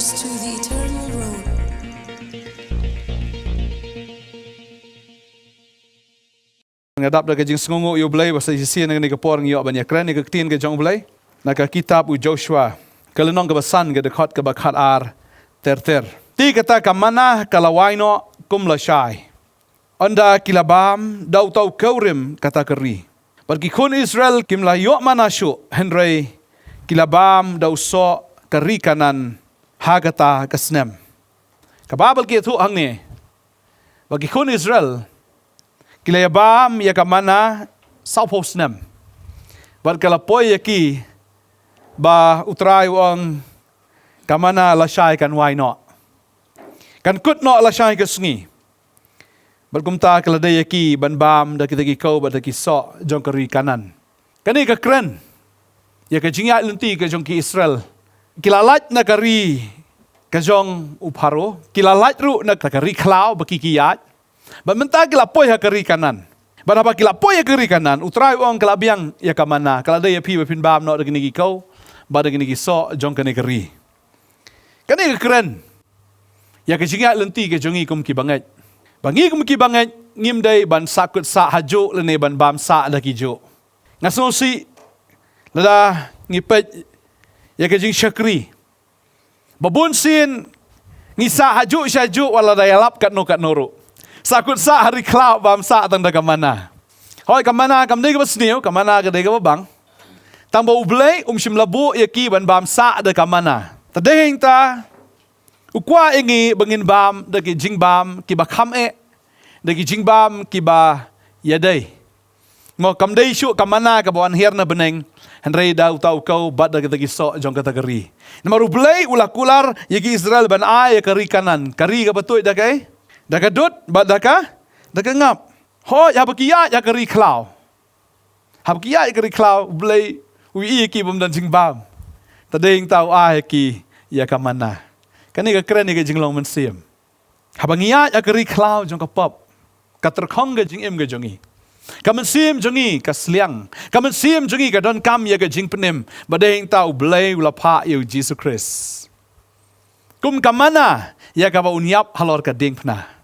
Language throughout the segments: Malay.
close to the eternal road. Ngadap da kajing sungungu yo blay basa sisian dengan kapor ngi yo banyak kren ni ketin ke jong blay naka kitab u Joshua kalenong ke basan ke dekat ke bakat ar ter ti kata kamana kalawaino kum lashai anda kilabam dau tau kaurim kata keri bagi kun Israel kim la yo manashu henry kilabam dau so keri kanan hagata kasnem kababal ki tu hang ni bagi kun Israel Kilayabam ya kamana saupos nem. Bad kalapoy yaki ba utray ang kamana lasay kan why no. Kan kut no lasay ka sngi. Bad kumta kaladay yaki banbam da kitagi ko bad ki so jong kari kanan. Kani ka kren. Ya ka jingngeit lunti ka jong ki Israel. Kilalat na kari ka jong uparo. Kilalat ru na kari klaw baki kiyat. Bamenta kilapoy ha keri kanan. Barapa kilapoy ha keri kanan. Utray ong kalabiang ya kamana. Kalada ya pi bapin bam no dagini gikaw. Ba dagini giso jong kani keri. Kani keren. Ya kejingat lenti ke jongi kum kibanget. Bangi kum kibanget ngim day ban sakut sa hajo lene ban bam sa da kijo. Ngasosi lada ngipet ya kejing syakri. Babun sin ngisa hajo syajo wala dayalap kat noro. Sakut sa hari klau bam sa tang daga mana. Hoi kamana kam dei ka basniu kamana ka dei ka bang. Tang bau blei sim labu yaki ban bam sa da kamana. Tadeng ta ukwa ingi bangin bam dagi jing bam ki ba kham e dagi jing bam ki ba yadai. Mo kam dei shu kamana ka bawan her na beneng henrei dau tau kau bad dagi so jong kategori. Namaru blei ulakular yaki Israel ban ai kari kanan. Kari ka batui dagai Daka dut, bat daka ngap. Ho, ya bakia ya keri klau. Habakia ya keri klau, blay ui ki bum dan jing bam. Tadeng tau ki ya kamana. Kani ka keren ni ka jinglong mensim. Habangia ya keri klau jong ka pop. Katerkong ka jing im ka jongi. Kamensim jongi ka sliang. Kamensim jongi ka don kam ya ka jing penim. Badeng tau blay ulapa yu Jesus Christ. Kum kamana ya ka ba unyap halor ka ding pna.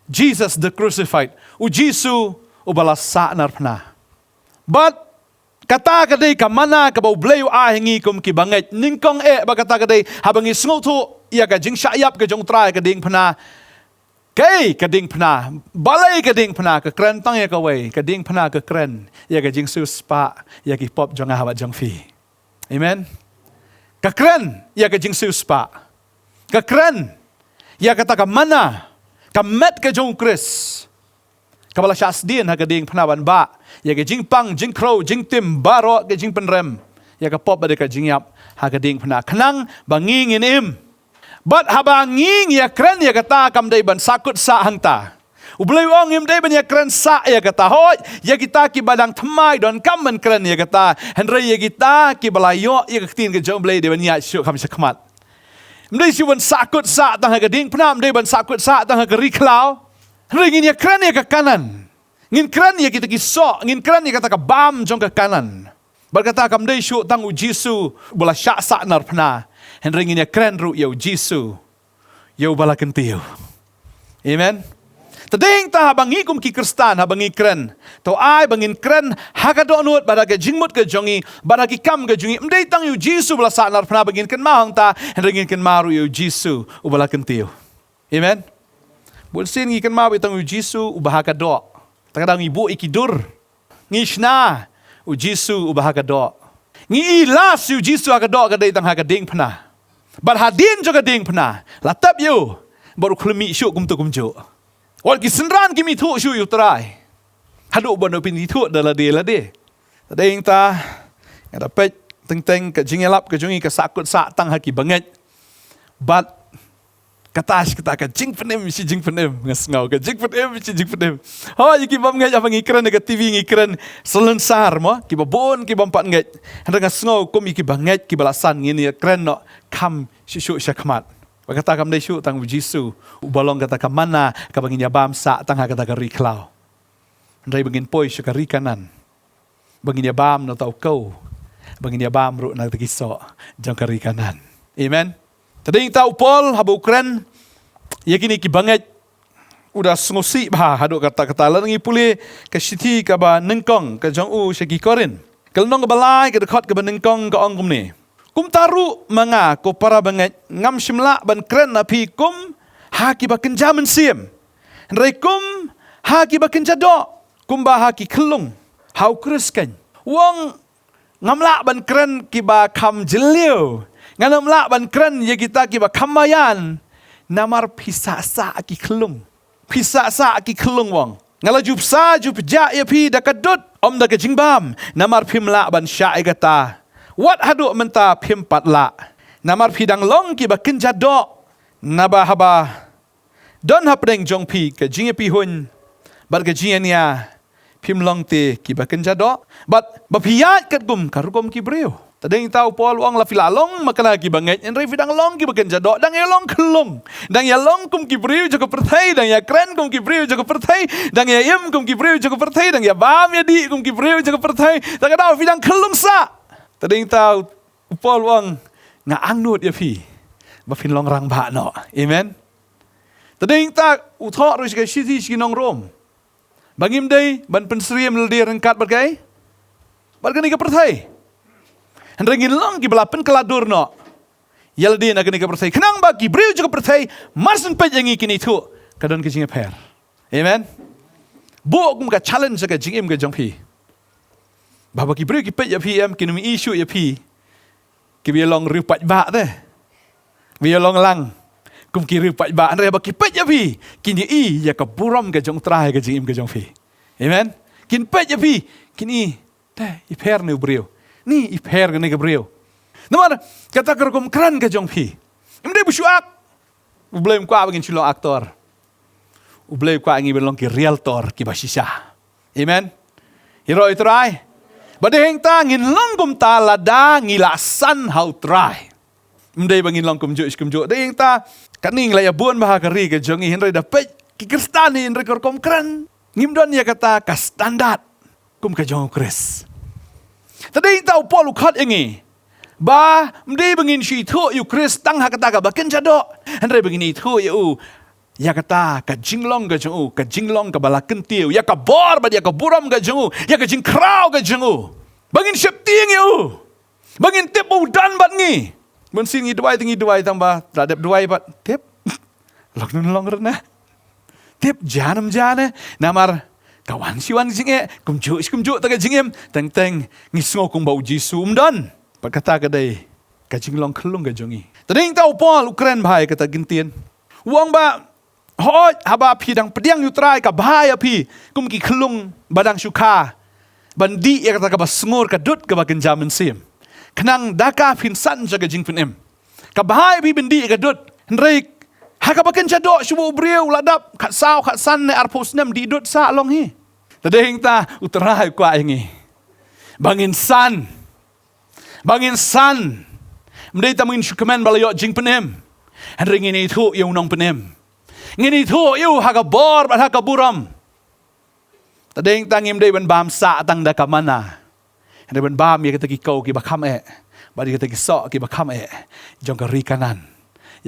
Jesus the crucified. U Jisu u balasa nar pna. But kata kadai kamana ka ba bleu a hingi kum ki banget ningkong ba kata kadai habangi sngotu ya ka jing syayap ka jong trai ka ding pna. Kay ka ding pna. Balai ka ding pna ka kren tang ya ka wei ka ding pna ka kren ya ka jing sus pa ya ki pop jong habat jong fi. Amen. Ka kren ya ka jing sus pa. Ka kren ya kata ka mana kamet ka jong Chris. Kabala syasdin ha kading penawan ba. Ya ka jing pang, jing crow, jing tim, baro ka jing penrem. Ya ka pop bade ka jing yap ha kading pena. Kenang banging in im. But habanging ya kren ya kata kam day ban sakut sa hangta. Ublay wong im day ban ya kren sa ya kata. Hoy ya kita ki badang thamai don kam ban kren ya kata. Henry ya kita ki balayo ya ketin ke jong blay de ban ya syuk kam sakmat. Mdai si ban sakut sa tang hagading pna mdai ban sakut sa tang hagari klau. Ngin ya kran ya ke kanan. Ngin kran ya kita kiso, ngin kran ya kata ka bam jong ke kanan. Berkata kam dai syu tang u Jisu bola syak sa nar pna. Henry ngin ya kran ru ya Jisu. Ya bala kentiu. Amen. Tadeng ta habangi kum ki Kristan habangi kren. To ai bangin kren hakado nut badage jingmut ke jongi badagi kam ke jongi mdei tang yu Jisu bala sanar pna bangin ken mahang ta hendringin ken maru yu Jisu ubala kentiu. Amen. Bulsin ngi ken maru tang yu Jisu ubahaka do. Tang ibu ikidur. Ngishna u Jisu ubahaka do. Ngi ilas yu Jisu hakado kadai tang hakading pna. Bad hadin jo kading pna. Latap yu baru klemi syuk kum tu kum jo. Wal kisenran kimi tu syu U Trai. Hadu bono pin tu dala de. Tadeng ta ngadapat teng ka jingelap ka jungi ka sakut sa tang haki banget. But katas kita ka jing penem si jing penem ngasngau ka jing penem si jing penem. Ha yiki bam ngai apa ngikran ka TV ngikran selensar mo ki babon ki bam pat ngai. Handa ngasngau kum iki banget ki balasan ngini kren no kam syu syakmat. Kata kam dai syu tang Jisu ubalong kata kam mana ka bangin ya bam sa tang kata ka riklau. Ndai bangin poi syu ka rikanan. Bangin ya bam no tau kau. Bangin ya bam ru na tigiso jang ka rikanan. Amen. Tading tahu Paul haba Ukraine yakini ki banget udah sengosi bah haduk kata-kata langi pulih ke siti ke ba nengkong ke jong u segi korin. Kalau nong ke balai ke dekat ke ba nengkong ke ong kum ni. Kum taru manga ko para banget ngam simla ban kren api kum haki ba kenjaman siem. Rekum haki ba kenjado kum ba haki Khyllung hau kriskan. Wong ngamla ban kren ki ba kam jeliu. Ngamla ban kren ye kita ki ba kamayan. Namar pisa sa ki Khyllung. Pisa sa ki Khyllung wong. Ngala jup sa jup ja ya pi da kadut om da ke jingbam. Namar pimla ban sya kata. Wat hadu menta pim patla. Namar pi dang long ki ba kenjado. Naba haba. Don hapdeng jong pi ke jing pi hun. Bar ke jing nia pim long te ki ba kenjado. Bat ba piat kat gum karukom ki breu. Tadeng tahu Paul wang la filalong makana ki banget en revi dang long ki baken jado dang ya long Khyllung dang ya long kum ki briu jago perthai dang ya kren kum ki briu jago perthai dang ya yem kum ki briu jago perthai dang ya bam ya di kum ki briu jago perthai dang ada fi dang Khyllung sa. Tadeng tahu Paul wang nga angnut ya fi ba fin long rang ba no. Amen. Tadeng ta utho ru ke siti ki nong rom. Bangim dei ban pensriem ldir rengkat bergai. Bargani ke perthai. Hendrengin long ki belapen keladur no. Yal di nak ni ke perthai. Kenang bagi briu juga perthai. Marsen pej yang kini tu. Kadon ke jing per. Amen. Bu kum ka challenge ke jing im ke jong pi. Baba ki briu ki pej ya pi em kini mi issue ya pi. Ki bi long riu paj ba te. Bi long lang. Kum ki riu paj ba andre ba ki pej ya pi. Kini i ya ka buram ke jong trai ke jing im ke jong pi. Amen. Kin pej ya pi. Kini te i per ni briu. Ni iper ke briu. Namar kata kerukum keren ke jong pi. Imde busuak. Ublem kwa bagin Shillong aktor. Ublem kwa ngi belong ki realtor ki basisa. Amen. Hiro U Trai. Badeng ta ngin long kum ta lada ngilasan hau trai. Imde bangin long kum jo iskum jo. Deng ta kaning la ya buan bah kari ke jong i hinre dapet ki kristani hinre kerukum keren. Ngimdon ya kata ka standard kum ke jong Kris. Tadi tahu Paul ukat ini, bah mesti begini si tu you Kris tang hak kata baken jado, henry begini tu you ya kata ka jinglong ka jengu, ka jinglong ka balaken tiu, ya ka bor ba dia ka buram ka jengu, ya ka jingkrau ka jengu, begini siap tiang you, begini tip udan bat ni, mensing tinggi duai tambah terhadap duai bat tip, lok nun long rena, tip janam jane, namar kawan siwan jinge kumju tak jingem teng ngisngo kum bau jisu umdan pakata kadai ka jinglong Khyllung ka jongi tading tahu Paul Ukraine bhai kata gintian wang ba hoj haba pi dang pediang U Trai ka bhai api kum ki Khyllung badang syuka bandi ya kata ka basngur ka dut ka bagen jaman sim kenang daka pin san jaga jing pin em ka bhai pi bandi ka dut hendrik haka bagen jado shubu briu ladap khat sao khat san ne arpos nem di dut sa long hi. Tadeng ta U Trai kwa ini. Bangin san. Mdei ta mungin syukaman balayo jing penem. Henry ngini itu yung nong penem. Ngini itu yung haka bor bat haka buram. Tadeng ta ngim dei ban bam sa tang da kamana. Henry ban bam ya kita kikau ki bakam e. Badi kita kisok ki bakam e. Jong kari kanan.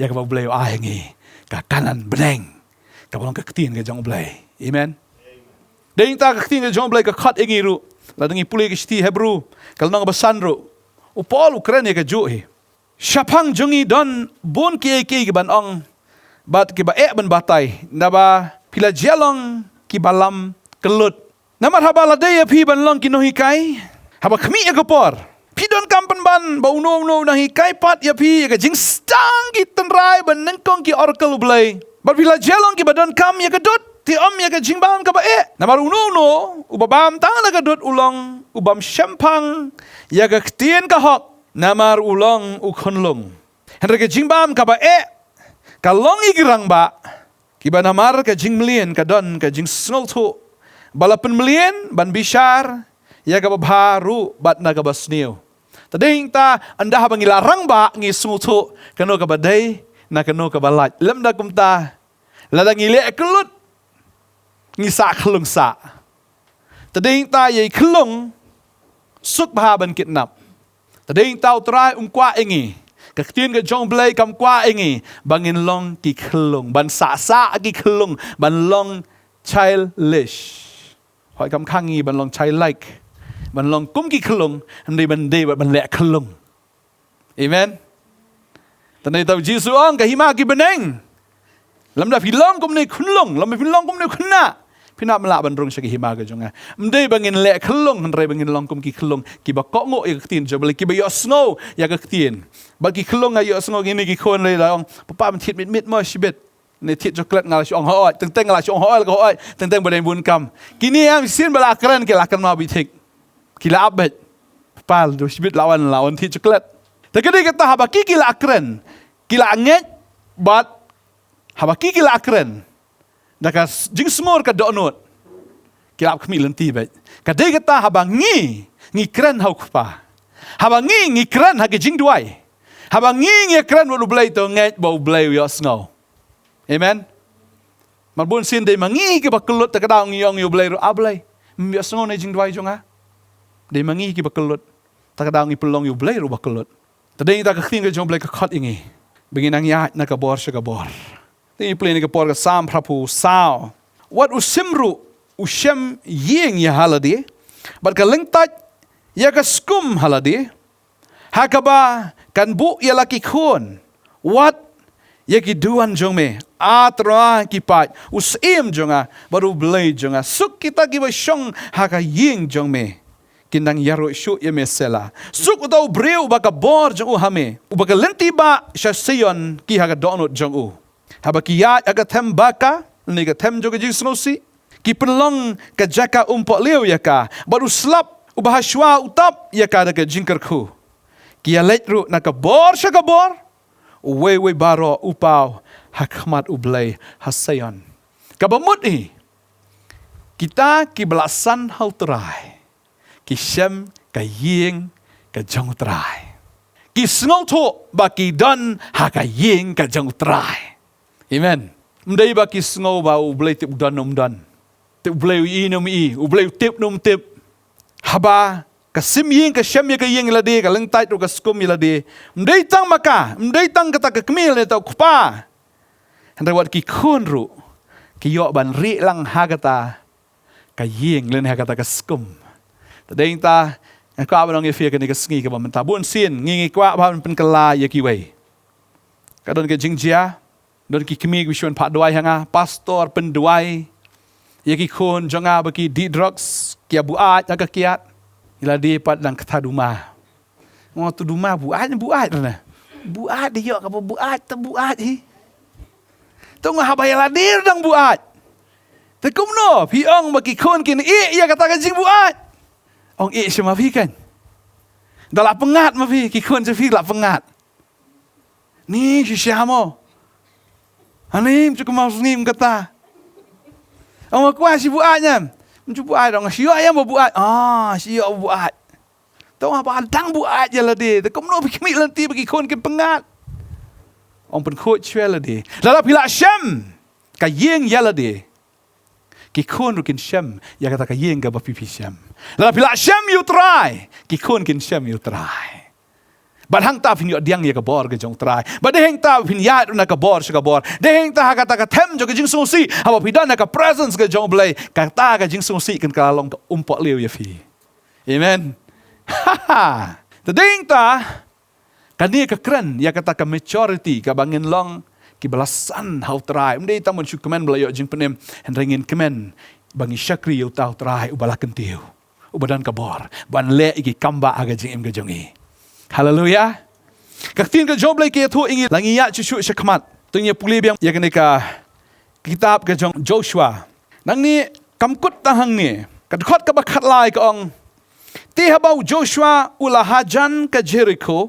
Ya ka balayo ahengi. Ka kanan beneng. Ka bolong ka ketin ka jong balay. Amen. Deng ta keting jong blai ka khat engi ru la dengi puli ke sti Hebrew kal nong basan ru u Paul Ukraine ka ju hi syapang jongi don bon ki ban ong bat ki ba ban batai na ba pila jelong ki balam kelut namar habala de pi ban long ki no hikai haba khmi e kapor pi don kampan ban ba uno na hikai pat ya pi ka jing stang ki tenrai ban nengkong ki oracle blai bat pila jelong ki badon kam ya kadut ti om ya ka jingbang ka ba namar uno ubabam tang na kadut ulong ubam syampang ya ka ktien ka hok namar ulong ukhonlung henre ka jingbam ka ba ka long igirang ba kiba namar ka jingmlien ka don ka jing snoltu balapen mlien ban bishar ya ka baru bat na ka basniu tading ta anda habang ilarang ba ngi snoltu kano ka badai na kano ka balat lemda kumta ladang ile kelut ngisa Khyllung sa. Tading ta yai Khyllung suk bahaban kitnap. Tading ta U Trai kwa ingi Kektien ke jong blay kam kwa ingi bangin long ki Khyllung ban sa ki Khyllung ban long childish. Hoi kam khangi ban long childlike. Ban long kum ki Khyllung ndi ban de ban le Khyllung. Amen. Tanay tahu Jisu ang kahima ki beneng. Lam da pilong kum ni Khyllung, lam pilong kum ni khna. Pina mala ban rong sagi hima ga jonga. Mde bangin le Khyllung ndrai bangin long kum ki Khyllung ki ba ko ngo ya kektien jo balik ki ba yo snow ya kektien. Ba ki Khyllung ayo snow gini ki khon le dong. Papa man thit mit mo shibet. Ni thit coklat ngala shong hoi, teng ngala shong hoi ko hoi, teng badan bun kam. Kini am sin bala kran ke lakan ma bitik. Kila abet. Pal do shibet lawan thit coklat. Takade kata habaki kila akren. Kila nget bat habaki kila akren. Daka jing smor ka donot. Kila kami lenti bet. Kade kata habangi ngi kren hau kupa. Habangi ngi kren ha jing duai. Habangi ngi kren wo blai to nget bo blai yo snow. Amen. Marbun sin de mangi ke bakelut ta kadang yong yo blai ro ablai. Yo snow na jing duai jonga. De mangi ke bakelut ta kadang i pelong yo blai ro bakelut. Tadeng ta ka khing ke jong blai ka khat ingi. Benginang ya na ka bor sha ka bor. Ti play ni ka por ka sam prapu sao. What usimru ushem ying ya haladi. But ka lengtat ya ka skum haladi. Hakaba kan bu ya laki khun. What ya ki duan jong me. Atra ki pat usim jonga baru blay jonga. Suk kita ki ba shong haka ying jong me. Kinang yaro shu ya mesela. Suk utau breu baka bor jong u hame. Ubaka lenti ba sha sion ki haka donut jong u. Habakiyat aga them baka ni ka them joga jing snosi ki penlong ka jaka umpok liu ya ka baru slap ubahashwa utap ya ka da ka jingkar khu ki alet ru na ka bor sha ka bor we baro upau hakmat ublay hasayon ka bamut ni kita ki belasan hal terai ki shem ka ying ka jong terai ki sngo tho ba ki don ha ka ying ka jong terai. Amen. Mdai ba kis ngau ba ublay tip dan nom dan. Tip ublay i nom i, ublay tip nom tip. Haba kasim ying ka syam ya ka ying lade ka lengtai ro ka skum lade. Mdai tang maka, mdai tang kata ka kemil ne tau kupa. Handai wat ki khun ru. Ki yo ban ri lang ha kata ka ying len ha kata ka skum. Tadeng ta ka ba nong ye fia ka ni ka sngi ka ba man ta bun sin ngi kwa ba pen kala ya ki wei. Ka don ka jingjia don ki kemi wisyon pak duai hanga pastor penduai ya ki khon jonga baki di drugs kia buat aga kiat ila di pat lang kata duma ngo tu duma buat na buat dia ka buat ta buat hi tong habaya ladir dang buat te kumno pi ong baki khon kin i ya kata ka jing buat ong i sema pi kan dala pengat ma pi ki khon se pi la pengat ni si siamo Anim cukup mau sengim kata. Orang kuat si buatnya. Mencuba buat orang siok yang buat. Siok buat. Tahu apa adang buat je lah dia. Tak kemana pergi mik lanti bagi kon ke pengat. Orang pun coach lah dia. Lalu bila syam ka yeng ya lah dia. Ki kon rukin syam ya kata ka yeng ka bapipi syam. Lalu bila syam U Trai. Ki kon kin syam U Trai. Badhang ta phin yo diang ye ka bor ke jong trai badeng ta phin ya na ka bor sha ka bor deng ta ha ka them jo ke jing sung si ha phi na ka presence ke jong blai ka ta ka jing sung si kan ka long ka umpok liu ye phi amen ta deng ta ka ni ka kren ya kata ka maturity ka bangin long ki belasan hau trai mdei ta mun shu kemen blai yo jing penem hen ringin kemen bangi syakri yo ta trai ubalaken tiu ubadan ka bor ban le ki kamba aga jing im ke jong i. Haleluya. Kaktin ke job lagi tu ingin langi ya cucu syakmat. Tu nya puli biang ya kene ka kitab ke jong Joshua. Nang ni kamkut tahang ni. Kadkhot ka bakhat lai ka ong. Ti habau Joshua ula hajan ke Jericho.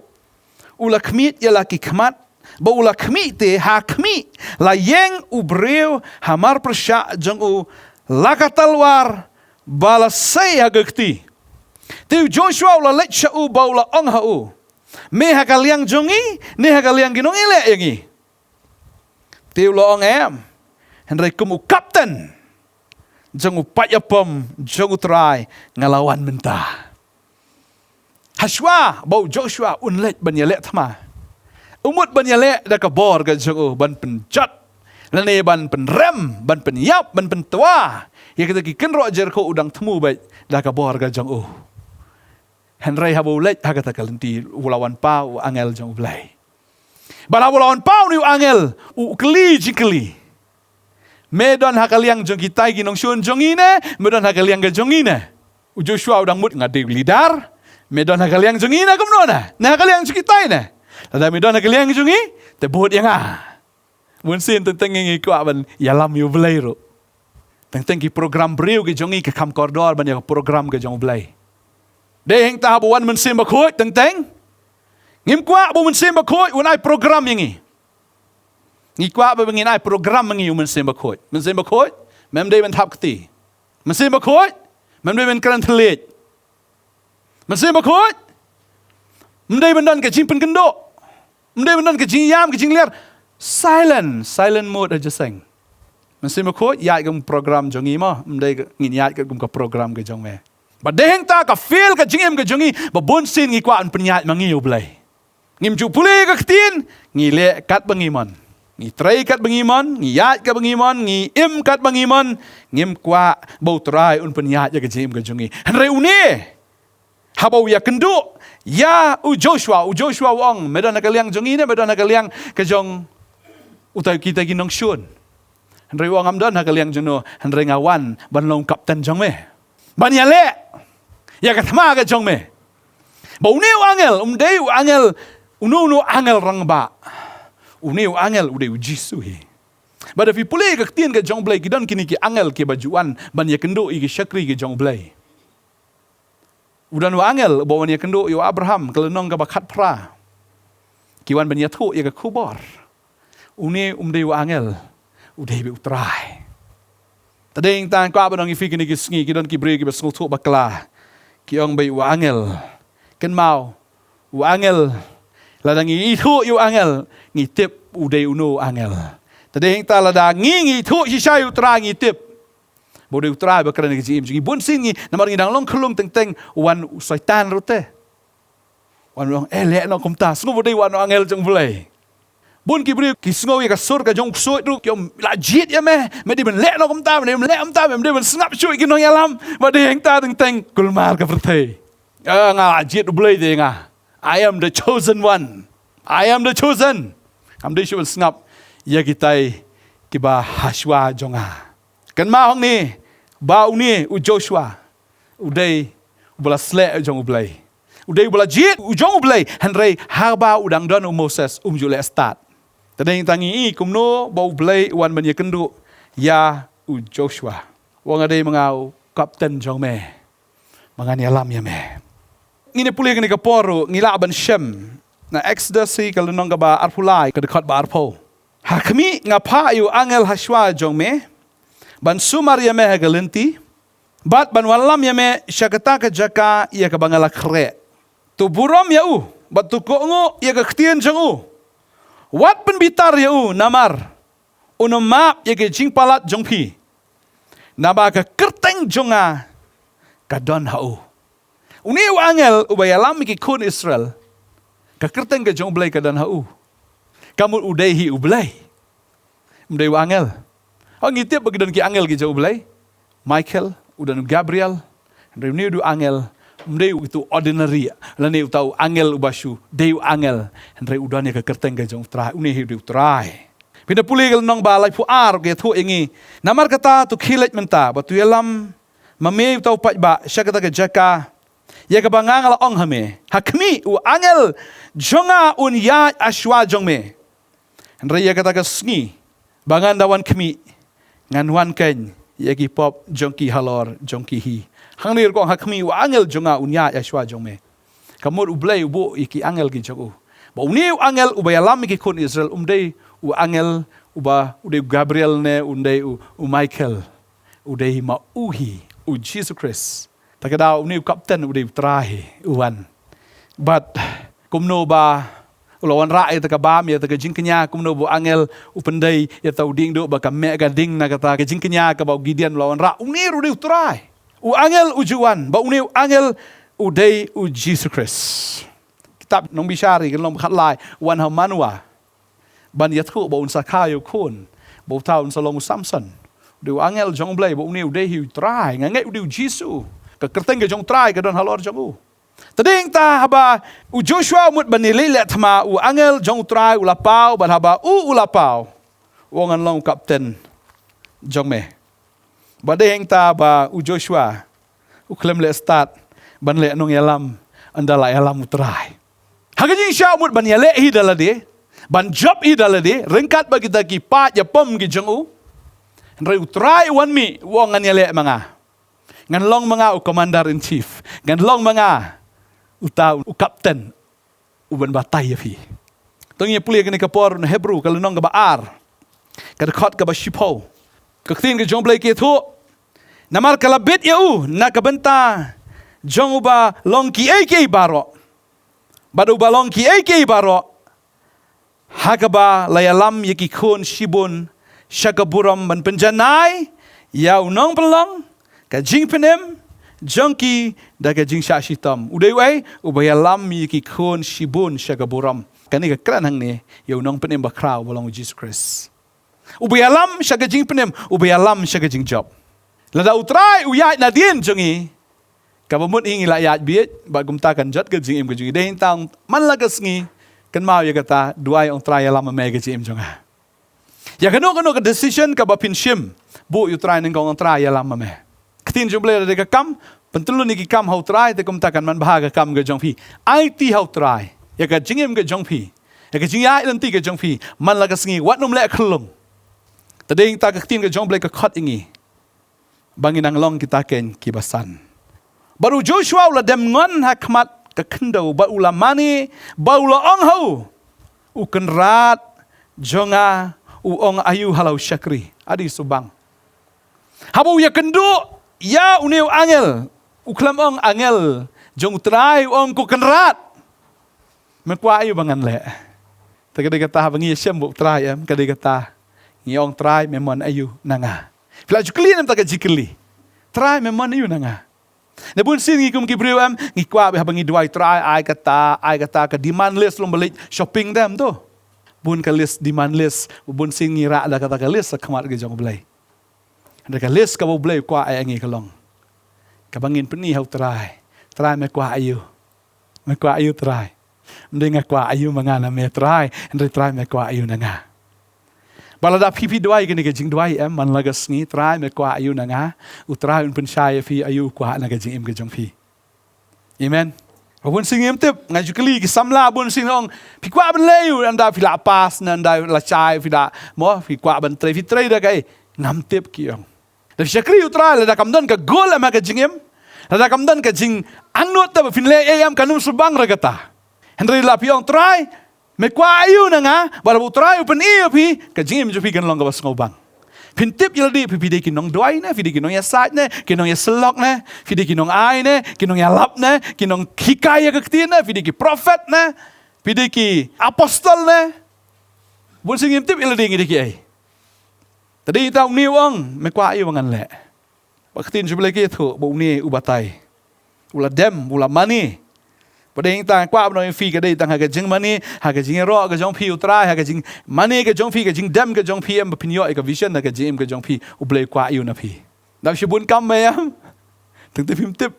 Ula kmit ya laki kmat. Ba ula kmit te ha kmit. La yeng ubreu hamar persya jong u lakatalwar balasay hagakti. Tiu Joshua ula lek syau ba ula ong hau. Me hakaliang jongi, ne hakaliang ginongi le yangi. Tiu lo ong em. Henry kumu kapten. Jong u payapom, jong u trai ngalawan mentah. Hashwa bau Joshua unlek ban yelek thama. umut ban yale da ka bor ka jong ban penjat lane ban penrem ban penyap ban pentua ya kita ki kenro Jericho udang temu bai da ka bor ka jong Henry habu lek hakata kalenti ulawan pau angel jong blai bala ulawan pau ni angel u kli jikli medon hakaliang jong kitai ginong shun jong ine medon hakaliang ga jong ine u Joshua udang mut ngade lidar medon hakaliang jong ine kumnona na hakaliang jong kitai na ada medon hakaliang jong i te bot yang mun sin tentang ngi ko ban yalam yu blai ro tentang ki program breu ke jong i ke kam kordor ban ya program ke jong blai de heng ta buan mun sim ba khoi tentang ngim kwa bu mun sim ba khoi unai program yang ngi kwa ba ngin ai program ngi mun sim ba khoi mem de ban thap kti mun sim ba khoi mem de ban kran thlet mun sim ba khoi mem de ban dan ke jing pen kendo mem de ban dan ke jing yam ke jing ler silent mode aja seng mun sim ba khoi ya gum program jong i ma mem de ngin ya ke gum ka program ke jong me ba deheng ta ka feel ka jingem ka jongi ba bon sin ngi kwa an penyat mangi ublai ngim ju pule ka ktin ngi le kat bangimon ngi trai kat bangimon ngi yat ka bangimon ngi im kat bangimon ngim kwa bo trai un penyat ya ka jingem ka jongi hanre une habau ya kendu ya u Joshua wong medan ka liang jongi ne medan ka liang ka jong utai kita ginong shun hanre wong amdan ka liang jono hanre ngawan ban long kapten jong me ban ya le ya katma ka jong me bau neu angel deu angel unu angel rang ba uneu angel udeu jisu he but if you pule ka tien ka jong blai kidan kini ki angel ke bajuan ban ya kendo i ki shakri ke jong blai udan angel bau ya kendo yo Abraham kelenong ka bakat pra kiwan ban ya thu ya ka Khubor une deu angel udeu utrai tadeng tan kwa banong i fikini ki sngi kidan ki bre ki basngul thu bakla ki ong bai wa angel ken mau wa angel ladang i thu yu angel ngi tip u dei uno angel tade hing ta lada ngi thu hi sha yu tra ngi tip bo dei tra ba kran ki jim ngi bun sin ngi namar ngi dang long khlung teng wan saitan rote wan long le no kom ta sngu bo dei wan angel jong blai bun ki bri ki sngo ya ka sur ka jong soi ru kyom la jit ya me di ben le no kom ta me le am ta me ben snap chui ki no yalam ba de heng ta teng kulmar ka prthei nga jit blai de nga I am the chosen one am de shul snap ya kitai ki ba hashwa jonga kan ma hong ni ba uni u Joshua u dei bula sle jong blai u dei bula jit u jong blai hanrei ha ba u dang don u Moses jule start tadeng tangi kumno bau blai wan ban ya kendu ya u Joshua wong ade mangau kapten jong me mangan yalam ya me ngine pule ngene ka poru ngila ban shem na Exodus si kalunong ka ba arpulai ka dekat ba arpo hakmi ngapa yu angel hashwa jong me ban sumar ya me galenti bat ban walam ya me syakata ka jaka ya ka bangala kre tu buram ya u bat tu ko ngo ya ka ktien jong u wat pen bitar ya u namar uno map ya ke jing palat jong pi naba ka kerteng jonga ka don ha u uni u angel u bayalam ki kun Israel ka kerteng ka jong blai ka don ha u kamu udai hi u blai mdai u angel ang itip bagi don ki angel ki jong blai Michael udan Gabriel reuni du angel mdei itu ordinary lani utau angel ubashu deu angel andre udane ka kerteng ka jong trai uni hidu trai pinda puli gal nong balai pu ar ge thu ingi namar kata tu khilet menta batu yalam mame utau pat ba syakata ka jaka ya ka bangang la ong hame hakmi u angel jonga un ya ashwa jong me andre ya kata ka sngi bangan dawan kmi nganwan ken ya ki pop jongki halor jongki hi hanglir ko hakmi wa angel jonga unya yashwa jongme kamur ublay ubo iki angel ki jogu ba uni angel ubayalam ki kun Israel umdei u angel uba ude Gabriel ne undei u Michael udei ma uhi u Jesus Christ takada uni kapten ude trahi uwan but kumno ba ulawan ra ya takabam ya takajingkenya kumno bu angel upendei ya tau ding do ba kame ga ding na kata kajingkenya ka ba Gideon ulawan ra uni ude trai u angel ujuan ba uni angel udei u Jesus Christ kitab nong bishari kan long khat lai wan ha manwa ban yathu bo un sakayo kun bo taun salong samson du angel jong blai bo niu de hiu trai ngai du jisu ka kerteng ke jong trai ka don halor jong u tading ta haba u joshua mut banili le thma u angel jong trai u lapau ban haba u lapau wongan long kapten jong me badeng ta ba u joshua u klem le start ban le nong yalam andala yalam utrai hagajing sha mut ban yale hi dalade ban job hi dalade rengkat bagi taki pa ya pom gi jong u Nrai utrai wan mi wong ngan yale manga. Ngan long manga u commander in chief. Ngan long manga u kapten u ban batai fi. Tong ye pulia kene kapor na Hebrew kalau nong ka baar. Ka khot ka ba shipo. Ka tin ke jong blai ke thu. Namar kala bet ya u na ka benta jong ba long ki ai ke baro. Badu ba long ki ai ke baro. Hakaba layalam ye ki khon shibun Shakaburam ban penjanai yau nong pelong ka jing penem jongki da ka jing shashitam udai wai ubaya lam mi ki khon shibun shakaburam kani ka kran hang ne yau nong penem ba kraw bolong Jesus Christ ubaya lam shaka jing penem ubaya lam shaka jing job lada utrai uyai na dien jongi ka bamut ingi la yat biet ba gumta kan jot ka jing im ka jing dein tang man la ka sngi kan mau ya kata duai ong trai lam me ka jing im jonga ya kano ka decision ka ba pinshim bu you try nang kong try ya lam me ktin jumble de ka kam pentulu ni ki kam how try te kum takan man bahaga kam ga jong phi it how try ya ka jingim ga jong phi ya ka jing ya lanti ga jong phi man la ka sngi wat num le Khyllung tading ta ka ktin ga jong ble ka khot ingi bangin ang long kita ken ki basan baru Joshua la dem ngon hakmat ka khndo ba ulamani ba ula ong ho u kan rat jonga uong ayu halau syakri adi subang habu ya kendu ya uniu angel uklam ong angel jong trai ong ku kenrat mekwa ayu bangan le tagade kata bangi syem bu trai em kade kata ngiong trai memon ayu nanga fila jukli nem taga jikli trai memon ayu nanga nebun sin ngi kum kibriu em ngi kwa be bangi duai trai ai kata ka demand list lom balik shopping dem tu bun ka list demand list bun sing ngira da kata ka list khamat ge jong blai da ka list ka bo blai kwa ai ngi Khyllung ka bangin peni hau trai me kwa ayu trai mdenga kwa ayu mangana me trai me kwa ayu nanga balada pipi duai ge jing duai em man lagas ngi trai me kwa ayu nanga u trai un pen shai fi ayu kwa na ge jing im ge jong fi amen bun sing em tip ngajukli ki samla bun sing ong pikwa ban leyu anda fila pas nanda la chai fila mo pikwa ban tre fi tre da kai ngam tip ki ong da shakri utra la da kamdan ka gol ma ka jingem la da kamdan ka jing angnot ta fin le am kanum subang ra kata henry la pi ong trai me kwa ayu na nga bara bu trai upen i pi ka jingem ju pi kan long ka bas ngobang Pintip yaldi pipide kinong doai ne, pide kinong ya sat ne, kinong ya selok ne, pide kinong ai ne, kinong ya lap ne, kinong hikaya kektin ne, pide ki prophet ne, pide ki apostol ne. Bun sing tip yaldi ngi ki ai. Tadi tau ni wong me kwa ai wangan le. Baktin jubile ki thu bu ni ubatai. Ula dem, ula mani. Pada yang tang kwa bno fi ka dei tang ha ka jing mani ha ka jing ro ka jong phi utrai ha ka jing mani ka jong phi ka jing dem ka jong phi em pinyo ka vision na ka jing ka jong phi u ble kwa yu na phi da shi bun kam me am tung te phim tip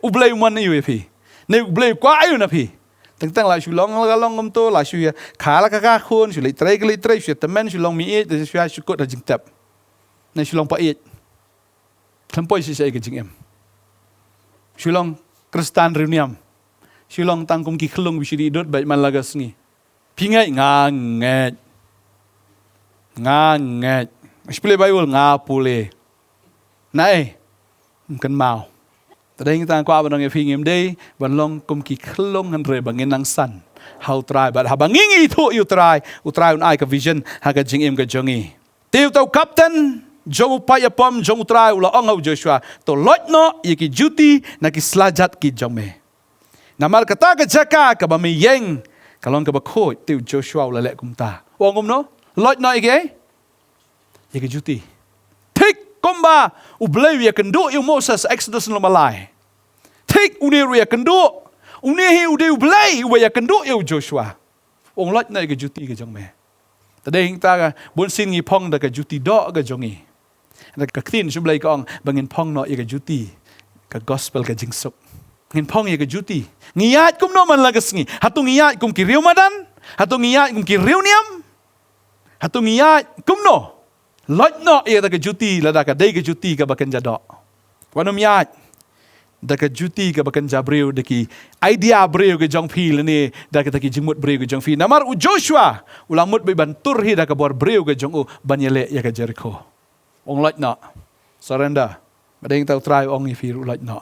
u ble man yu phi ne u ble kwa yu na phi tang la Shillong la long ngom to la shu kha la ka khun shu le tre shu temen Shillong mi e de shu ko da jing tap ne Shillong pa e thampoi si sai ka jing em Shillong Kristan reuniam. Shillong tangkum ki Khyllung bisi dot baik man lagas ni. Pingai nganget. Spile Bible ngapule. Nai. Mungkin mau. Tadeng tang kwa banong fingim day banlong kum ki Khyllung hanre bangin nang san. How try but habanging itu you try. Utry un ai ka vision haga jing im ka jongi. Tiu tau captain jong upaya pom jong utrai ula ong Joshua to lojno yiki juti na ki slajat ki jome namal kata ka jaka ka ba mi yeng kalon ka ba khoi tiu Joshua ula le kumta ongom no lojno yiki juti tik komba u bleu ya kendu yu Moses Exodus no malai tik uniru ya kendu Unehi udeu blai ubaya kenduk eu Joshua. Ong lot na ke juti ke jong me. Tadeng ta ka bon sin ngi phong da ke juti do ke jongi. Da ka ktin sublai ka ong bangin phong no ye ke juti. Ka gospel ke jingsuk. Ngin phong ye ke juti. Ngiyat kum no man lagas ngi. Hatu ngiyat kum ki riu madan. Hatu ngiyat kum ki riu niam. Hatu ngiyat kum no. Lot no ye da ke juti la da ka dei ke juti ka bakan jado. Wanum yat da ka juti ka bakan jabreu da ki idea breu ke jong phi ni da ka ki jingmut breu ke jong phi namar u Joshua ulang mut be bantur hi da ka bor breu ke jong u banyele ya ka Jericho ong lot no surrender badeng tau try ong i phi lot no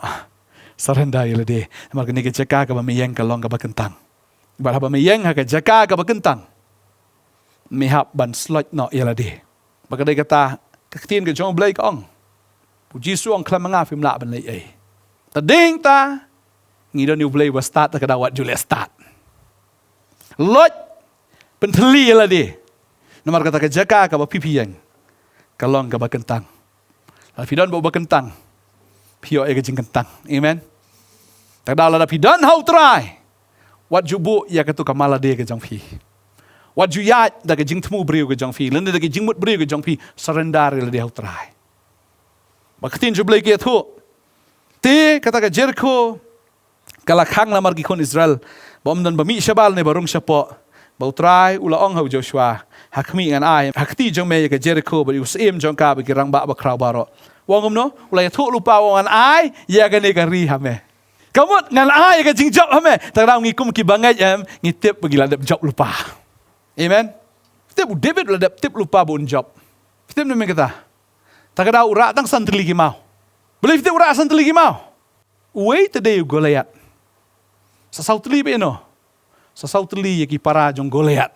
surrender ile de namar ke ni ke jaka ka ba meyeng ka long ka bakentang ba ba meyeng ha ka jaka ka bakentang mihap ban slot no ile de ba ka de kata ka tin ke jong blai ka ong puji suang klamanga phim la ban lai ai tading ta ngidon you play was start ta kadawat Julia start lot penteli la di namar kata ka jaka ka ba pipiang kalong ka ba kentang la pidon ba kentang pio e ka jing kentang amen kadala da pidon how try what jubu ya ka tu ka mala de ka jong pi what ju ya da ka jing tmu briu ka jong pi lende da ka jing mut briu ka jong pi surrender la di how try ba katin ju play ke thu te kata ka Jericho kalakhang lamar gi kon Israel bom dan bami shabal ne barung shapo bau trai ula ong hau Joshua hakmi ngan ai hakti jong me ka Jericho ba us em jong ka ba kirang ba ba kraw baro wongom no ula thu lupa ngan ai ya ga ne ka ri hame kamot ngan ai ka jingjob hame tara ngi kum ki bangai em ngi tip bagi ladap job lupa amen tip David ladap tip lupa bon job tip ne me kata takada ura tang santli ki mau boleh kita urak asan teligi mau. Uwe tadi Goliat. Sasau teli be no. Sasau teli ye ki para jong Goliat.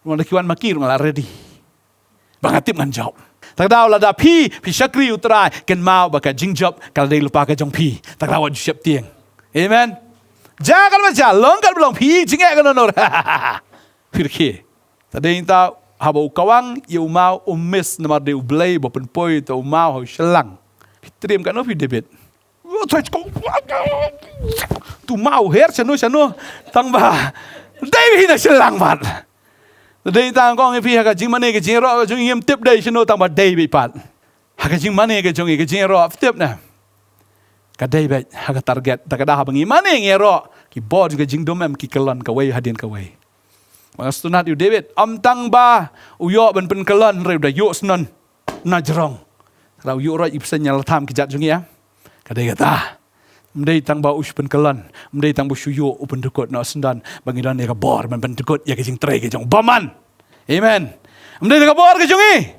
Wanda kiwan makir ngala ready. Bangatip ngan job. Tak daw la da pi syakri utrai ken mau baka jing job kal dei lupa ka jong pi. Tak daw siap tieng. Amen. Jangan macam longkar belum pi jingek kan nor. Firki. Tadi ta habau kawang you mau umis namar de ublay bopen poi to mau Shillong. Teriam kan Novi David. Tu mau her chanu tang ba. David na Shillong pat. Dei tang kong pi ha ka jing mane ke jing ro jing yem tip dei chanu tang ba David pat. Ha ka jing mane ke jing ro tip na. Ka David ha ka target ta ka dah bangi mane nge ro ki bod ke jing domem ki kelon ka wei hadin ka wei. Mas tunat you David am tang ba uyo ben pen kelon re da yo snon na jerong. Kalau you right ipsen nyala tham kijat jungi ya. Kadai kata. Mdei tang ba us pen kelon, mdei tang bu shuyo upen dekot na sendan bangidan ya ka bor men pen dekot ya ke jing trai ke jong baman. Amen. Mdei ka bor ke jungi.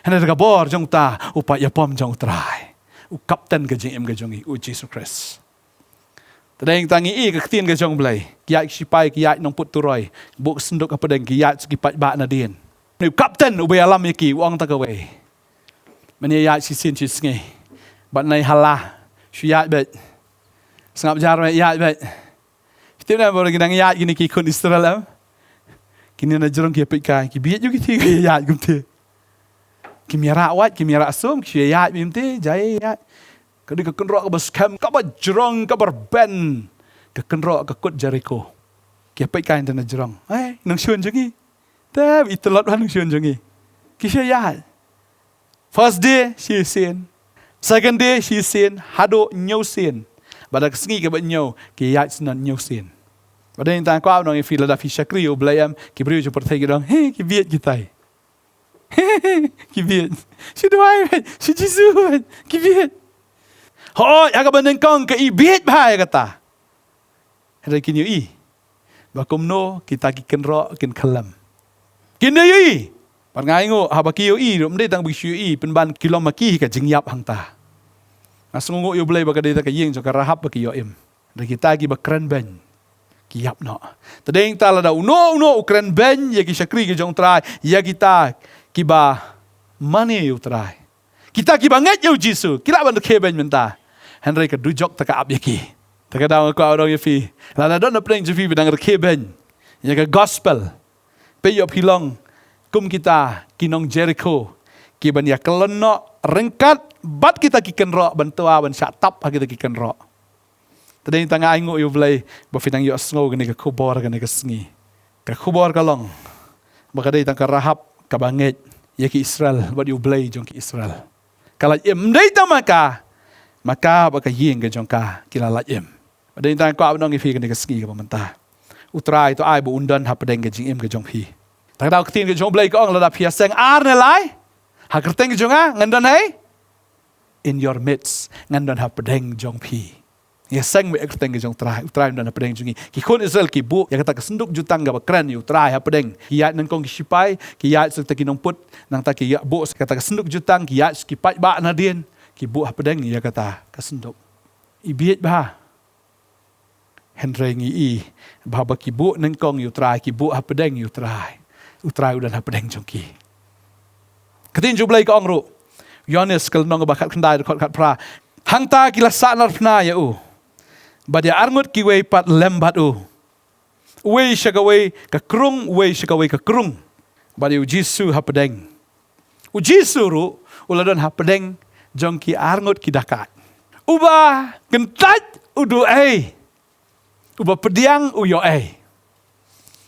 Hana ka bor jong ta upa ya pom jong trai. U kapten ke jing em ke jungi u Jesus Christ. Tadeng tangi ke tin ke jong blai. Kiai sipai kiai nong put turoi. Buk senduk apa deng kiai sekipat ba na din. Ni kapten u be alam yaki wang ta ka wei. Mani ya si sin si sngi. Bat nai halah. Syat bet. Sengap jar bet yat bet. Kita nak boleh kita yat gini ki kun Israel am. Kini na jerong ki pekai. Ki biat juga ti ki yat gumte. Ki miara wat, ki miara sum, ki yat bimte jai yat. Kadi ka kenrok ka bas kam ka ba jerong ka berben. Ka kenrok ka kut Jericho. Ki pekai na jerong. Nang syun jengi. Tab itelot nang syun jengi. Ki yat. First day, she sin. Second day, she sin. Hado nyaw sin. Badak sengi ke bat nyaw. Ki yat senan nyaw sin. Badak yang tang kau nong yang fila da fi syakri o belayam. Ki beriu je pertai ke dong. Hei, ki biat kita. Hei, ki biat. Si doai bet. Si Jisu bet. Ki biat. Ho, ya ka bandeng kong ke i biat bahaya kata. Ada kinyo i. Bakum no, kita ki kenro, kin kelam. Kinyo i. Parngai ngo habaki yo i rom dei tang bisu i penban kilom maki ka jingyap hang ta. Asungo yo blai baka dei ta ka yeng jo ka rahap baki yo im. Da kita gi bakran ben. Ki yap no. Tadeng ta la da uno ukran ben ye ki syakri ki jong trai ya kita ki ba mane yo trai. Kita ki banget yo Jisu. Kila ban ke ben menta. Henry ka dujok ta ka ap yaki. Ta ka daw ko orang ye fi. La da don pleng je fi bidang ke ben. Ya ka gospel. Pe yo Khyllung kum kita kinong Jericho ki ban ya keleno rengkat bat kita ki kenro bantua ban syatap kita ki kenro Tadi tanga aingo yu blay ba finang yu asngo gani ka Khubor gani ka sngi. Ka Khubor kalong. Baka dai tang ka Rahab ka banget ya ki Israel ba yu blay jong ki Israel. Kala em dai ta maka baka yeng ka jong ka kilala em. Dai tang ko abnong ifi gani ka sngi ka pamanta. U Trai to ai bu undan hapdeng ka jing em ka jong pi. Tang dau ktin ka jong blay ko ang lada pia seng ar ne lai. Ha kerteng ka jonga ngandan hai. In your midst ngandan hapdeng jong pi. Ya sang me eksteng ke jong trai dan pedeng jungi ki kon Israel ki bu ya kata kesenduk jutang ga bakran yu trai ha pedeng ki ya nan kong ki sipai ki ya serta ki nong put nang ta ki ya bu kata kesenduk jutang ki ya ki pai ba na dien ki bu ha pedeng ya kata kesenduk ibiet ba henry ngi i ba ki bu nan kong yu trai ki bu ha pedeng yu trai udan ha pedeng jong ki katin jublai ka ong ru Yohanes kal nong ba khat khandai khat pra hang ta ki la sa nar phna ya u Badia arngut ki wei pat lembat u. Wei syagawai ka krung, wei syagawai ka krung. Badia u Jisu hapedeng. U Jisu ru, uladon hapedeng jong ki arngut ki dakat. Uba kentat udu ei. Uba pediang uyo ei.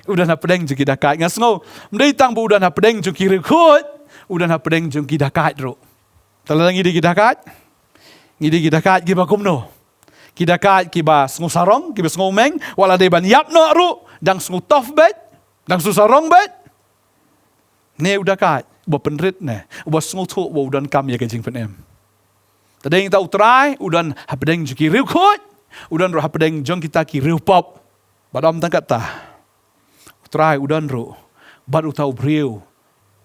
Udan hapedeng jong ki dakat. Ngasngo, mdai tang bu udan hapedeng jong ki rikut. Udan hapedeng jong ki dakat ru. Talang ngidi ki dakat. Ngidi ki dakat ki bakum no. Kidakat kiba sengu sarong, kiba sengu meng, wala de ban yap no ru, dang sengu tof bet, dang su sarong bet. Ne udakat, uba penrit ne, uba sengu tu, uba udan kam ya kejing penem. Tadeng ta utrai, udan hapedeng juki riu kot, udan ru hapedeng jong kita ki riu pop. Badam tangkat ta. Utrai udan ru, bad utau briu,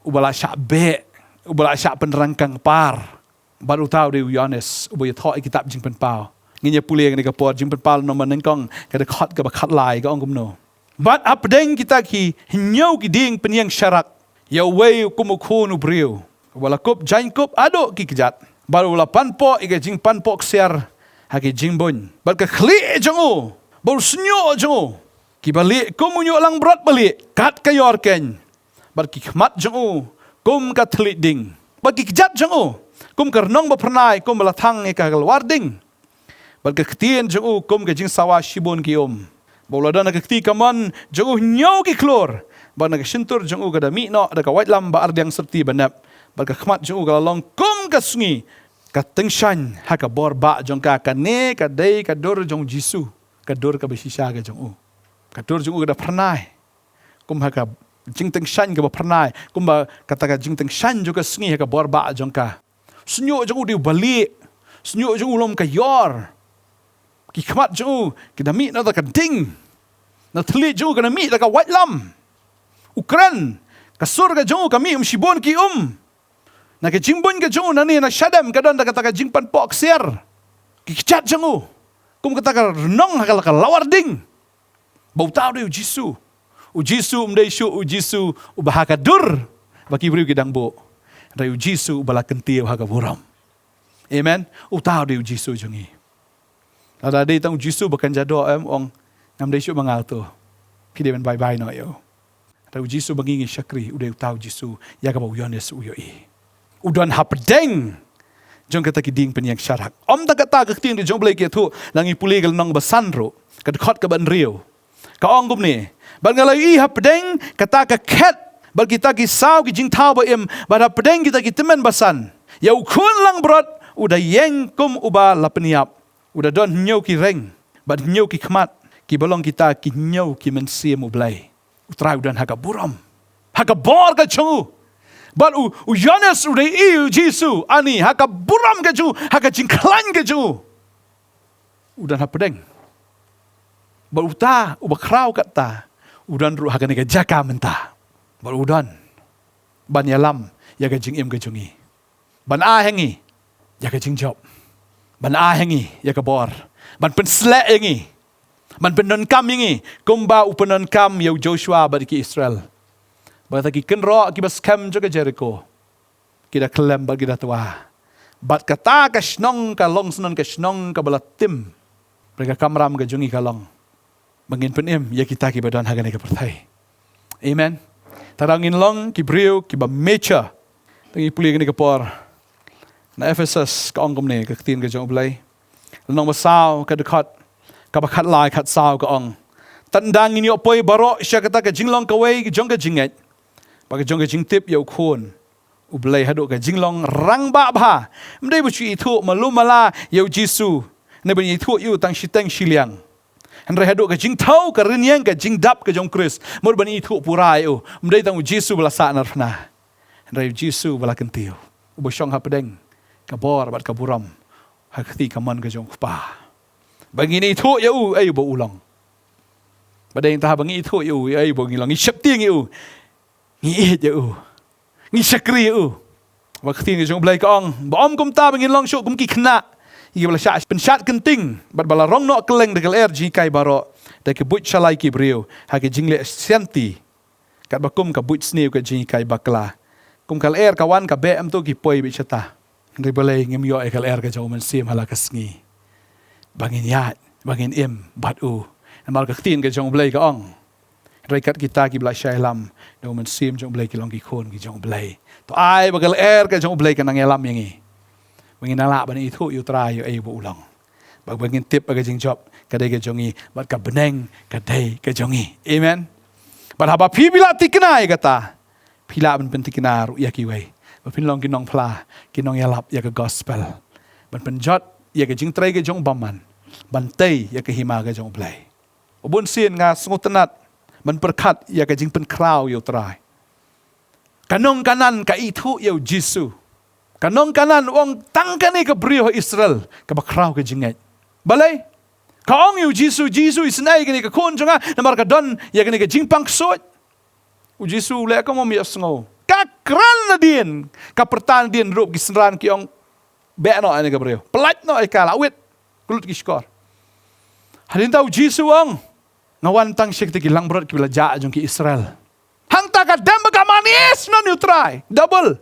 ubala syak be, ubala syak penerangkang par. Bad utau de Yohanes, uba yathok kitab jing pen pau. Nginya pulia ngani ka por jing pal no manengkong kada khat ka bakhat lai ka ongum no but apdeng kita ki hinyau ki ding penyang syarak ya wei kumukhu nu briu wala kop jain kop ado ki kejat baru wala panpo ika jing panpo ksiar ha ki jing bun bat ka khli jongu baru snyo jongu ki bali kumunyo lang brat bali kat ka yor ken bat ki khmat jongu kum ka thli ding bat ki kejat jongu kum karnong ba pernai kum bala thang ka galwar ding Balka ketien jeng kum ke jing sawa shibon ki Bola dana ke keti kaman jeng nyau ki klor. Bana ke shintur jeng kada mi no ada ka white lam ba ardiang serti banap. Balka khmat jeng ka long kum ka sungi. Ka tengshan ha ka bor ba jeng ka ne ka dei ka dor jeng Jisu. Ka dor ka besisha ka jeng Ka dor jeng kada pernai. Kum ha ka jing tengshan ka ba pernai. Kum ba kata ka jing tengshan juga sungi ha ka bor ba jeng ka. Sunyo jeng di balik. Sunyo jeng ulom ka yor. Ki khmat ju kita mi na ka ding na thli ju kana mi ka white lam ukran ka sur ka ju ka mi shibon ki na ka jingbon ka ju na ni na shadam ka don ka ta ka jingpan pok ser ki chat ju kum ka ta ka nong ka lawar ding bau tau de Jisu mdai shu Jisu ubah ka dur baki bri ki dang bo ra Jisu ubala kentiu ha ka buram amen utau de Jisu jungi Ada day tang Jisu bakan jado ong ngam day syu mangal to. Pide men bye no yo. Tau Jisu bangingi syakri udah tau Jisu ya ka bau Yohanes uyo i. Udan hapdeng jong kata ki ding penyang syarak. Om ta kata ka ting di jong blai ke tu langi puli gal nong basan ro. Ka khot ka ban rio. Ka ong gum ni. Ban ngalai hapdeng kata ka ket bal kita ki saw ki jing tau ba em ba hapdeng kita ki temen basan. Ya ukun lang brot udah yeng kum uba lapeniap. Udah don nyau ki reng, bad nyau ki khmat, ki bolong kita ki nyau ki mensia mu blai. Utrai udan haka buram, haka bor ka chungu. Bad u Yohanes udah Jisu ani haka buram ka chu, haka jingklan ka chu. Udan hapedeng. Bad uta ubakrau kata, udan ru haka nega jaka menta. Bad udan, ban yalam ya ka jing im ka chungi. Ban a hengi, ya ka jing job. Ban ahengi ya ka bor. Ban penslek yengi. Ban penon kam yengi. Kumba upenon kam ya Joshua bagi ki Israel. Bagi ki kenro ki bas kam juga Jericho. Kita kelem bagi dah tua. Bat kata ka snong ka long snon ka snong ka balatim. Mereka kamram ka jungi ka long. Bangin penim ya kita ki badan hagane ka pertai. Amen. Tarangin long ki briu ki ba mecha. Tangi puli ka por. Na Ephesus ka ongkom ni ka tin ka jong blai. Nong basaw ka dekat kabakat lai kat sao ka ong tandang ini opoi barok sya kata ka jinglong ka wei jong ka jingngeit ba ka jong ka jingtip yo khon ublei haduk ka jinglong rang ba ba mdei bu chi thu malumala yo jisu ne ben thu yu tang shiteng shiliang Henry haduk ka jing thau ka rinyang ka jing dap ka jong Chris mur ban itu purai u mdei tang jisu bala sa nar phna Henry jisu bala kentiu u shong ha pedeng ka bor bat ka buram ha khti ka man ka jong pa bangini itu ya u ai bo ulang badeng ta bangi itu yu ai bo ngilong ngi shep ting yu ngi et yu ngi shakri yu wakti ngi jong blai ka ong bom kum ta bangi long shu kum ki khna yi bala sha pen shat kenting bat bala rong no keleng de kel ji kai baro de ke but chalai ki brio ha ke jingle senti kat bakum ka but snew ka ji kai bakla kum kal kawan ka be am tu ki poi bi chata ri balai ngim yo e kal ka jong man sim hala ka sngi bangin yat bangin im bat u amal ka tin ka jong blai ka ong rekat kita ki bla shai lam do man sim jong blai ki long ki khon ki jong blai to ai bagal ka jong blai ka nang elam yangi bangin ala bani thu U Trai yo ai bo ulang bag bangin tip ka jing job ka dai ka jongi bat ka beneng ka dai ka jongi amen bat haba phi bila tiknai kata phila ban pen tikna ru ya ki wei ba pin long ki nong phla ki nong yalap ya ka gospel ban pen jot ya ke jing trai ke jong baman Bantei ya ke hima ke jong blai ubun sin nga sungutanat man perkat ya ke jing pen krau U Trai kanong kanan ka itu yo jisu kanong kanan wong tangkani ke brio Israel ka bakrau ke jingngeit balai ka ong yo jisu isnai ke ke kon jonga namar ka don ya ke jing pang sot u jisu le ka mo mi asngo ka kran na din ka pertan din rup gisran ki ong be no ane gabriel pelat no ai kala wit kulut ki skor hadin tau jisu ang ngawan tang syek ki lang brot ki bela ja jong ki Israel hang ta ka dem ka manis no U Trai double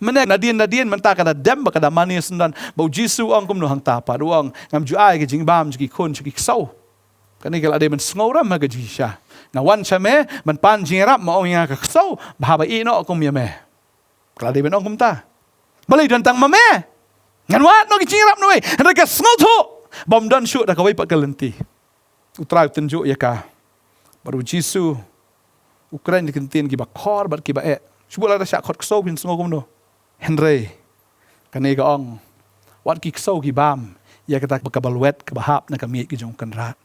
menek nadien menta ka dem ka manis dan bau jisu ang kum no hang ta pa duang ngam ju ai ki jing bam ki khon ki sau kani kala de man sngoram ha ka jisha ngawan chame man pan jingrap ma ong ya ka sau ba ba i no kum ya me kala de ben ong kum ta balai dan tang mame ngan wat no kijirap no reka sngoto bom dan shoot da kawai pakalenti U Trai tunjuk ya ka baru jisu Ukraine dikentin ki ba khor bat ki ba subula da sha khot kso bin sngo kum no Henry kane ga ong wat ki kso ki bam ya kata ka balwet ka bahap na kami ki jong kanrat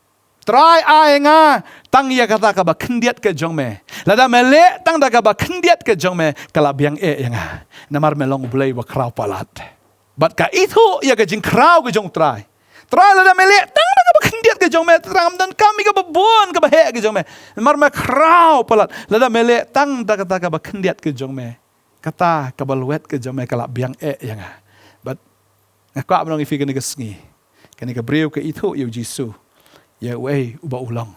try ai nga tang ya kata ka ba khndiat ka jong me lada mele tang da ka ba khndiat ka jong me kala biang nga namar melong bulai ba krau palat bat ka itu ya ka jing krau ka jong try la da mele tang da ka ba khndiat ka jong me trang dan kami ka ba bon ka ba he ka jong me mar me krau palat la da mele tang da ka ba khndiat ka jong me kata ka ba luet ka jong me kala biang nga bat ngakwa manong ifi ka ni ka sngi kani ka breu ka itu yu jisu ya wei uba ulang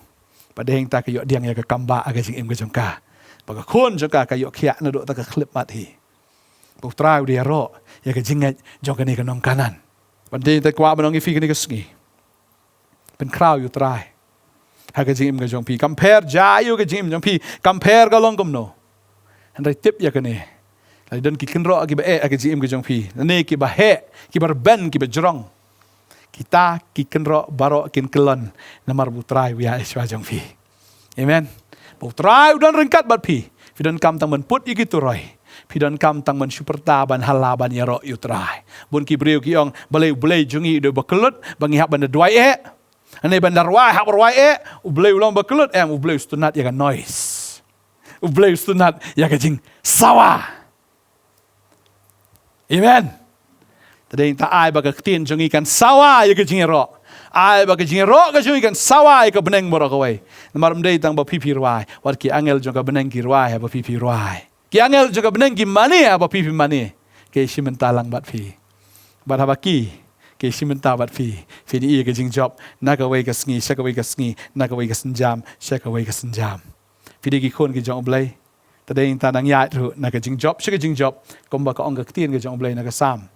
padeng ta ka yo diang ya ka kamba aga jing im ka jong ka baga khon jong ka yo khia na do ta ka clip mat hi U Trai dia ro ya ke jingngeit jong ka ni ka nong kanan bandei ta kwa banong ifi ka ni ka sngi pen krau U Trai ha ka jing im ka jong pi compare ja yu ka jing im jong pi compare ka long kom no handai tip ya ka ni lai don ki kin ro ki ba ka jing im ka jong pi ne ki ba he ki bar ben ki ba jrong kita ki kin ro baro kin kelon namar U Trai ya iswa jong pi amen U Trai don rengkat bat pi don kam tang man put iki tu roi pidon kam tang man superta ban halaban ya ro U Trai bun ki breu ki ong balai jungi do bakelut bangi hab ban dwai ane ban darwai hab rwai u bleu long bakelut u bleu stunat ya ka noise u bleu stunat ya ka jing sawa amen tadeng ta ai ba ka tin jungi kan sawa ya ka jing ro ai ba ka jing ro ka jungi kan sawa ya ka beneng boro ka wai namaram dei tang ba pipi rwai war ki angel jong ka beneng ki rwai ba pipi rwai ki angel juga beneng ki mani apa pipi mani ke simentalang bat pi bat habaki ke simenta bat pi ni ke jing job na ka wei ka sngi sha ka wei ka sngi na ka wei ka senjam sha ka wei ka senjam di ki khon ki jong blai tadeng ta nang ya thu na ka jing job sha ka jing job kom ba ka ong ka tien ka jong blai na ka sam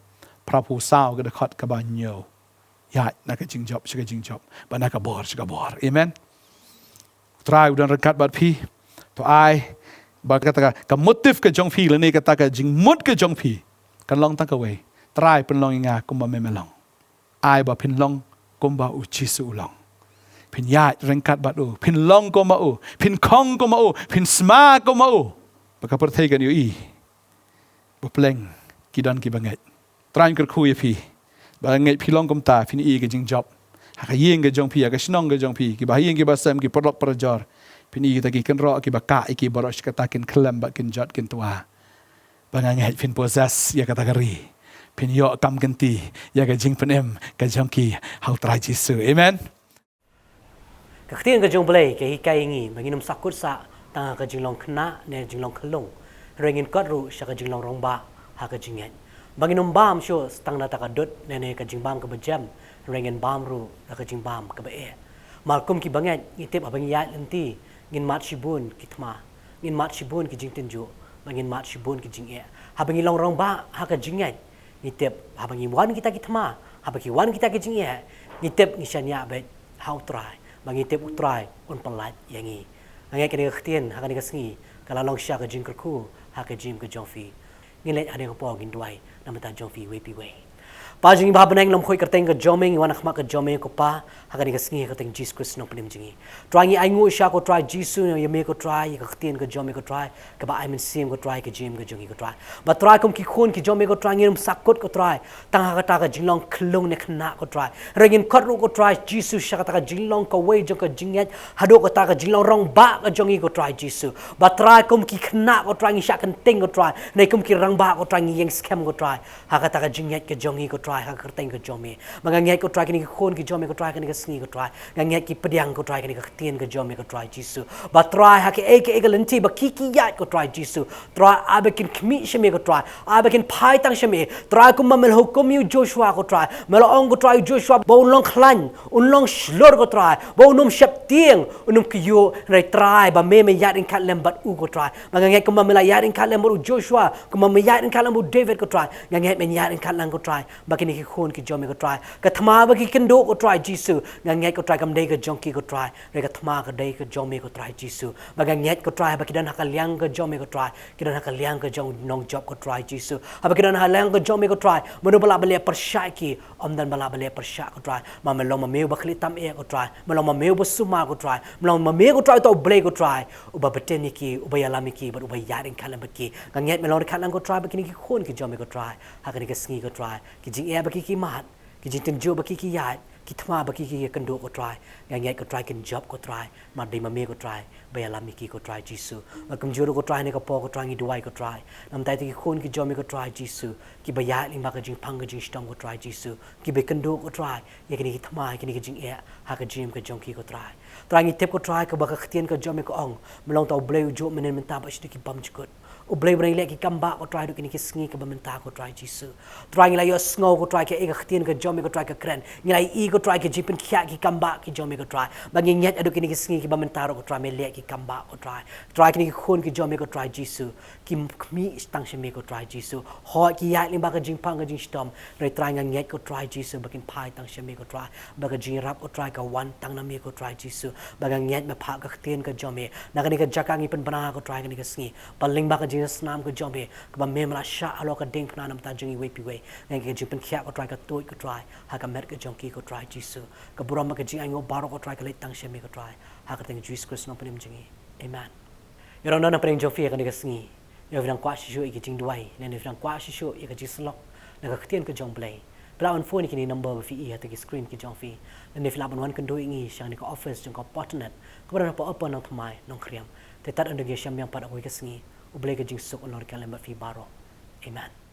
prapu sao ka da khat ka ba nyo ya na ka jing job sha ka jing job ba na ka bor sha ka bor amen try udan rekat bat pi to ai ba kata ka motif ka jong phi le ne kata ka jing mut ka jong phi kan long ta ka wei try pen long inga kum ba me melong ai ba pin long kum ba u chi su long พินยาเร่งกัดบัดอูพินลองก็มาอูพินคองก็มาอูพินสมาก็มาอูปะกับประเทศกันอยู่อีบ่เพลงกีดอนกีบังเงยตรายกระคุยพี่บังเงยพี่ลองกมตาพินอีกันจิงจ็อบหากยิงกันจงพี่หากชนองกันจงพี่กีบายิงกีบาเซมกีปลอกปรจอร์พินอีตะกีกันรอกีบากะอีกีบรอชกตากินเคลมบักกินจอดกินตัวบังเงยพินโพเซสยากตะกรีพินยอกำกันตียากจิงพินเอ็มกันจงกีเฮาตรายจิสือเอเมนก็เตียงก็จงเปลยก็ฮิกายงี้บางทีน้ำสักกุศลต่างก็จึงลองคณะเนี่ยจึงลองขลุ่งเรื่องเงินก็รู้ชักก็จึงลองรองบ้าหากก็จึงเงินบางทีน้ำบ้ามชัวตั้งนาตากระดุดเนี่ยก็จึงบ้ามก็บะเจมเรื่องเงินบ้ามรู้แล้วก็จึงบ้ามก็บะเอะมาคุมกี่บางเงินยี่เต็บบางยาลันตีเงินมัดชิบุนกิทมาเงินมัดชิบุนก็จึงเต็นจูบางเงินมัดชิบุนก็จึงเอะหาบางทีลองรองบ้าหากก็จึงเงินยี่เต็บหาบางทีวันkitaกิทมาหาบางทีวันkitaก็จึงเอะยี่เต็บนิชันยาเบ็ดเฮาตรายบางทีเต็บอุตรายอุนปลัดอย่างงี้อันนี้ก็เนี่ยก็เตียนหากนี่ก็สงีก็ลองเชื่อก็จึงกระคู่หากก็จึงก็จงฟีนี่แหละอันนี้ก็พอกินด้วยน้ำตาจงฟีเวปีเวป้าจึงบ้าเป็นเองลำคุยกระเตงก็จอมเองวันนักมาก็จอมเองก็ป้าหากนี่ก็สงีกระเตงจีสคริสต์น้องเป็นจริงตรายงี้ไอ้งูเชื่อก็ตรายจีสุเนี่ยยังไม่ก็ตรายก็เตียนก็จอมเองก็ตรายก็บ้าไอ้มันเสียมก็ตรายก็จิมก็จงก็ตรายบ้าตรายก็มีคนก็จอมเองก็ตรายเงี้ยมันสักกดก็ตรายตั้งหากตาก็จิงลองคลงในขณะก็ตรายเรื่องเงินคดรู้ก็ตรายจีสุเชื่อตาก็จิงลองก็เวจงก็จิงเงี้ยฮัดก็ตาก็จิงลองรองบ้าก็จงก็ตรายจีสุบ้าตรายก็มีขณะก็ตรายงี้เชื่อกันเต็งก็ตรายในก็มีรังบ้าก็ตรายงี้ยังสแคมก็ตรายหากตาก็จิงเงี้ยก็จงก็ตรายหากเต็งก็จอมบางอย่างก็ตรายกันนี่ก็คนก็จอมก็ตรายกันนี่ก็สงีก็ตรายบางอย่างก็ประเดี๋ยวก็ตรายกันนี่ก็เตียนก็จอมก็ตรายจีสุบัตรายหากเอกลันทีบักขี้ยาก็ตรายจีสุตรายอาเบกินขมิใช่ไหมก็ตรายอาเบกินพายตั้งใช่ไหมตรายก็มาเมลฮุกมิวโจชัวก็ตรายเมลองก็ตรายโจชัวบ่ลองคลันอุนลองชลอร์ก็ตรายบ่นุ่มเชบเตียงอุนุ่มกิโยในตรายบ่ไม่ยาดินคัดเลมบัดอูก็ตรายบางอย่างก็มาเมลยาดินคัดเลมบัดอูโจชัวก็มาเมยาดินคัดเลมบัดเดวิดก็ตรายอย่างเงี้ยเป็นยาดินคัดเลมก็ตรายบางอย่างก็คนก็จอมก็ตรายก็ทมาบางกันโดก็ตรายจีสุอย่างเงี้ยก็ตรายกำเดก็จงกีก็ตรายเรก็ทมาก็ได้ก็จอมก็ตรายจีสุบางอย่างก็ตรายบางกิดันหักเลี้ยงก็จอมก็ตรายกิดันหักเลี้ยงก็จงน้องจอบก็ตรายจีสุบางกิดันหักเลี้ยงก็จอมก็ตรายมนุษย์บลาบเลียประชากีอมดันบลาบเลียประชาก็ตรายมาเมลองมาเมลบักลิตัมเอก็ตรายมาลองมาเมลบสุมาก็ตรายมาลองมาเมลก็ตรายตัวเบลก็ตรายอุบะเบเตนิกีอุบะยาลามิกีบัดอุบะยาดินคันลัมบักีอย่างเงี้ยมาลองคันลัมก็ตรายบางกินี่คนก็จอมก็ตรายหากนี่ก็สงีก็ตรายกิจิงเอบางกิมาดกิจิงตันจูบางกิยาคิดมาบางทีกันดูก็ตรายอย่างเงี้ยก็ตรายกันจ็อบก็ตรายมาดีมาเมก็ตรายเบียลามิกีก็ตรายจีสุมากำจูก็ตรายในกระเพาะก็ตรายงี้ด้วยก็ตรายน้ำตาที่คนกิจอมก็ตรายจีสุกิบยาลิมากจิงพังก็จิงสตอมก็ตรายจีสุกิเบกันดูก็ตรายอย่างนี้คิดมาอย่างนี้ก็จิงเอะหากจิมก็จงกีก็ตรายตรายงี้เทปก็ตรายก็บักขเทียนก็จอมก็อ่องมาลองตัวเบลจูมันมันตาบัชดิกิบัมจุกอุบเลยบริเวณที่กำบักก็ตรายดูกินกิสงีกับมันตาก็ตรายจีสุตรายงี้เลยสงอก็ตรายแค่เอกขเทียนก็จอมก็ตรายก็เครนงี้เลยอีก็ตรายแค่จิเป็นขี้ki kamba ki jome ko try bagi nyet adu kini ki sngi ki bamentaro ko try mele ki kamba ko try kini ki khon ki jome ko try jisu ki mi stang sheme ko try jisu ho ki ya lim baga jing pang ga jing stom re try nga nyet ko try jisu bakin pai tang sheme ko try baga jing rap ko try ka wan tang na me ko try jisu baga nyet me pha ka tien ka jome na kini ka jaka ngi pen bana ko try kini ka sngi paling baga jing snam ko jome ka ba me mala sha alo ka ding phna nam ta jing we pi we ngi ki jing pen khya ko try ka toy ko try ha ka mer ka jong ki ko try jisu ka buram ka jing ango baro ko try ka let tang sheme ko try ha ka teng Jesus Christ no panim jingi amen yorong na paning jofia ka ni ka sngi yo vidang kwa shishu i ki jing duai ne ne vidang kwa shishu i ka jislok na ka ktien ka jong play pla on phone ki ni number fi i ha ta ki screen ki jong fi ne fla ban wan kan do ingi shang ni ka office jong ka Potternet ko bara pa open Nongthymmai Nongkhryiem te tat under ge sham yang pa ko ka sngi u blay ka jing sok on lor ka lemba fi baro amen